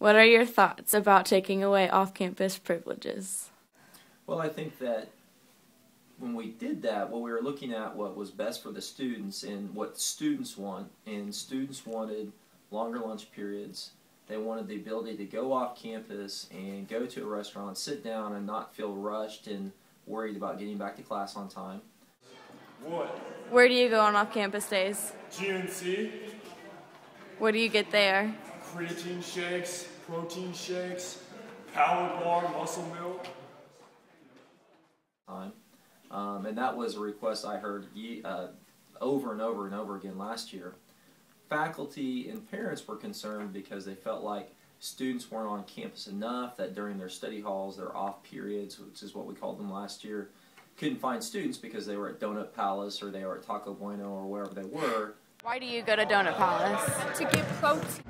What are your thoughts about taking away off-campus privileges? Well, I think that when we did that, what we were looking at what was best for the students and what students want, and students wanted longer lunch periods. They wanted the ability to go off campus and go to a restaurant, sit down, and not feel rushed and worried about getting back to class on time. What? Where do you go on off-campus days? GNC, What do you get there? creatine shakes, protein shakes, power bar, muscle milk. And that was a request I heard over and over and over again last year. Faculty and parents were concerned because they felt like students weren't on campus enough, that during their study halls, their off periods, which is what we called them last year, couldn't find students because they were at Donut Palace or they were at Taco Bueno or wherever they were. Why do you go to Donut Palace? To get protein.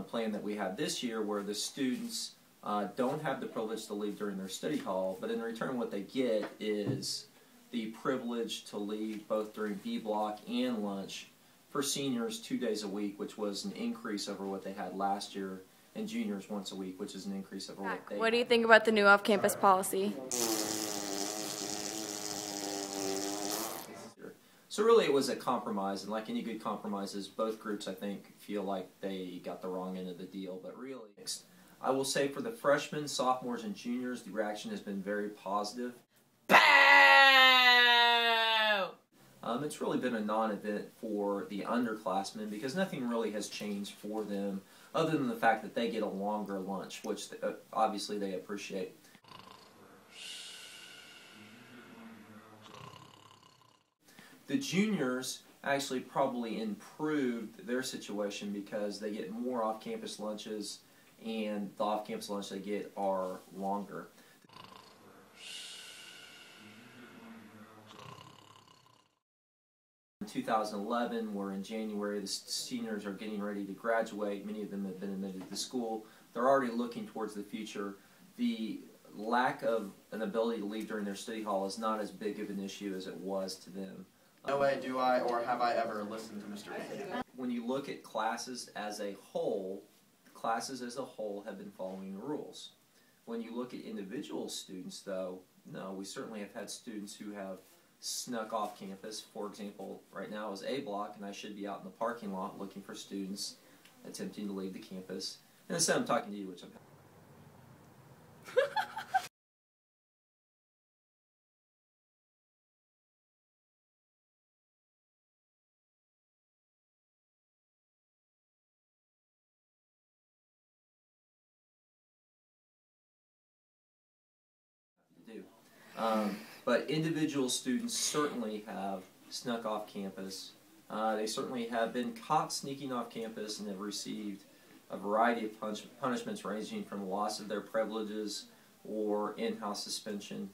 Plan that we have this year where the students don't have the privilege to leave during their study hall, but in return what they get is the privilege to leave both during B block and lunch for seniors 2 days a week, which was an increase over what they had last year, and juniors once a week, which is an increase over what they had. What do you think about the new off-campus policy? So really it was a compromise, and like any good compromises, both groups I think feel like they got the wrong end of the deal, but really. I will say for the freshmen, sophomores, and juniors, the reaction has been very positive. It's really been a non-event for the underclassmen because nothing really has changed for them other than the fact that they get a longer lunch, which obviously they appreciate. The juniors actually probably improved their situation because they get more off-campus lunches and the off-campus lunch they get are longer. In 2011, we're in January, the seniors are getting ready to graduate. Many of them have been admitted to school. They're already looking towards the future. The lack of an ability to leave during their study hall is not as big of an issue as it was to them. No way do I or have I ever listened to Mr. Pena. When you look at classes as a whole have been following the rules. When you look at individual students, though, no, we certainly have had students who have snuck off campus. For example, right now is A block, and I should be out in the parking lot looking for students attempting to leave the campus. And instead I'm talking to you, which I'm do. But individual students certainly have snuck off campus. They certainly have been caught sneaking off campus and have received a variety of punishments ranging from loss of their privileges or in-house suspension.